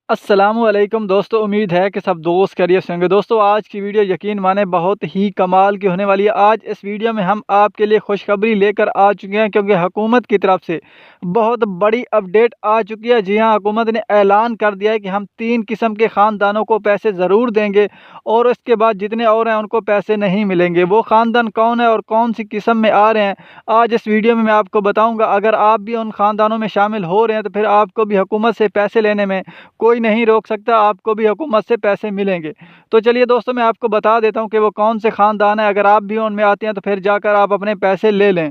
अस्सलामु अलैकुम दोस्तों, उम्मीद है कि सब दोस्त खैरियत से होंगे। दोस्तों, आज की वीडियो यकीन माने बहुत ही कमाल की होने वाली है। आज इस वीडियो में हम आपके लिए खुशखबरी लेकर आ चुके हैं, क्योंकि हुकूमत की तरफ से बहुत बड़ी अपडेट आ चुकी है। जी हाँ, हुकूमत ने ऐलान कर दिया है कि हम 3 किस्म के ख़ानदानों को पैसे ज़रूर देंगे और उसके बाद जितने और हैं उनको पैसे नहीं मिलेंगे। वो ख़ानदान कौन है और कौन सी किस्म में आ रहे हैं, आज इस वीडियो में मैं आपको बताऊँगा। अगर आप भी उन ख़ानदानों में शामिल हो रहे हैं तो फिर आपको भी हुकूमत से पैसे लेने में कोई नहीं रोक सकता, आपको भी हुकूमत से पैसे मिलेंगे। तो चलिए दोस्तों, मैं आपको बता देता हूँ कि वो कौन से ख़ानदान है। अगर आप भी उनमें आते हैं तो फिर जाकर आप अपने पैसे ले लें।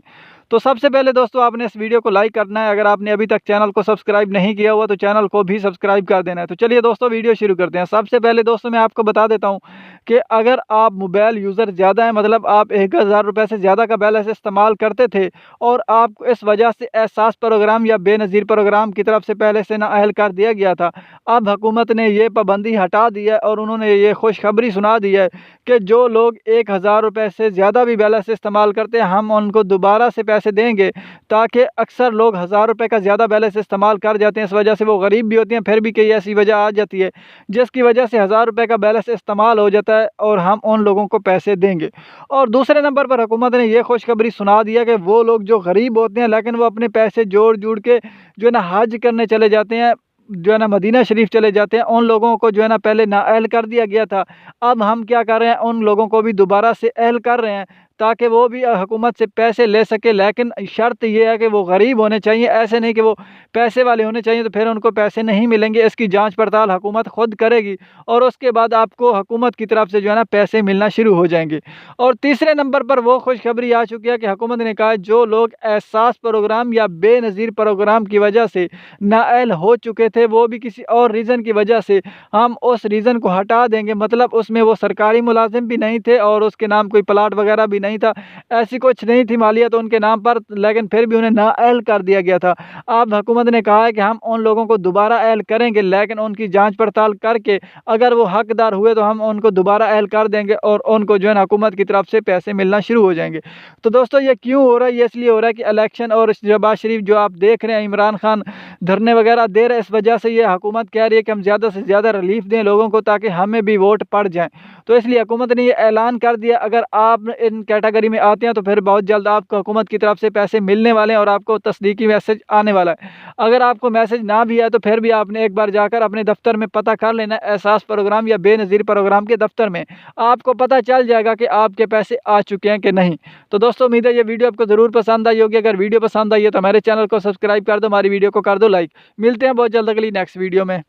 तो सबसे पहले दोस्तों, आपने इस वीडियो को लाइक करना है। अगर आपने अभी तक चैनल को सब्सक्राइब नहीं किया हुआ तो चैनल को भी सब्सक्राइब कर देना है। तो चलिए दोस्तों, वीडियो शुरू करते हैं। सबसे पहले दोस्तों, मैं आपको बता देता हूँ कि अगर आप मोबाइल यूज़र ज़्यादा हैं, मतलब आप 1000 रुपये से ज़्यादा का बैलेंस इस्तेमाल करते थे और आपको इस वजह से एहसास प्रोग्राम या बेनज़ीर प्रोग्राम की तरफ से पहले से नाअहल कर दिया गया था, अब हुकूमत ने ये पाबंदी हटा दी है और उन्होंने ये खुशखबरी सुना दी है कि जो लोग 1000 रुपये से ज़्यादा भी बैलेंस इस्तेमाल करते हैं, हम उनको दोबारा से पैसे देंगे। ताकि अक्सर लोग 1000 रुपये का ज़्यादा बैलेंस इस्तेमाल कर जाते हैं, इस वजह से वो गरीब भी होती हैं, फिर भी कई ऐसी वजह आ जाती है जिसकी वजह से 1000 रुपये का बैलेंस इस्तेमाल हो जाता है और हम उन लोगों को पैसे देंगे। और दूसरे नंबर पर हुकूमत ने यह खुशखबरी सुना दिया कि वो लोग जो गरीब होते हैं लेकिन वो अपने पैसे जोड़ जोड़ के जो है ना हज करने चले जाते हैं, जो है ना मदीना शरीफ चले जाते हैं, उन लोगों को जो है ना पहले नाअहल कर दिया गया था। अब हम क्या कर रहे हैं, उन लोगों को भी दोबारा से अहल कर रहे हैं ताकि वो भी हुकूमत से पैसे ले सके। लेकिन शर्त ये है कि वो गरीब होने चाहिए, ऐसे नहीं कि वो पैसे वाले होने चाहिए तो फिर उनको पैसे नहीं मिलेंगे। इसकी जांच पड़ताल हुकूमत खुद करेगी और उसके बाद आपको हुकूमत की तरफ से जो है ना पैसे मिलना शुरू हो जाएंगे। और तीसरे नंबर पर वो खुशखबरी आ चुकी है कि हुकूमत ने कहा जो लोग एहसास प्रोग्राम या बेनज़ीर प्रोग्राम की वजह से नाअहल हो चुके थे, वो भी किसी और रीज़न की वजह से हम उस रीज़न को हटा देंगे। मतलब उसमें वो सरकारी मुलाजिम भी नहीं थे और उसके नाम कोई प्लाट वगैरह भी नहीं था, ऐसी कुछ नहीं थी मालियत उनके नाम पर, लेकिन फिर भी उन्हें नाअहल कर दिया गया था। अब हुकूमत ने कहा है कि हम उन लोगों को दोबारा अहल करेंगे, लेकिन उनकी जांच पड़ताल करके अगर वो हकदार हुए तो हम उनको दोबारा अहल कर देंगे और उनको जो है ना हुकूमत की तरफ से पैसे मिलना शुरू हो जाएंगे। तो दोस्तों, ये क्यों हो रहा है? ये इसलिए हो रहा है कि इलेक्शन और शहबाज शरीफ जो आप देख रहे हैं, इमरान खान धरने वगैरह दे रहे हैं, इस वजह से ये हुकूमत कह रही है कि हम ज़्यादा से ज़्यादा रिलीफ दें लोगों को ताकि हमें भी वोट पड़ जाएँ। तो इसलिए हुकूमत ने ये ऐलान कर दिया, अगर आप इन कैटेगरी में आते हैं तो फिर बहुत जल्द आपको हुकूमत की तरफ से पैसे मिलने वाले हैं और आपको तस्दीकी मैसेज आने वाला है। अगर आपको मैसेज ना भी आए तो फिर भी आपने एक बार जाकर अपने दफ्तर में पता कर लेना, एहसास प्रोग्राम या बेनज़ीर प्रोग्राम के दफ्तर में आपको पता चल जाएगा कि आपके पैसे आ चुके हैं कि नहीं। तो दोस्तों, उम्मीद है ये वीडियो आपको ज़रूर पसंद आई होगी। अगर वीडियो पसंद आई है तो हमारे चैनल को सब्सक्राइब कर दो, हमारी वीडियो को कर दो लाइक। मिलते हैं बहुत जल्द अगली नेक्स्ट वीडियो में।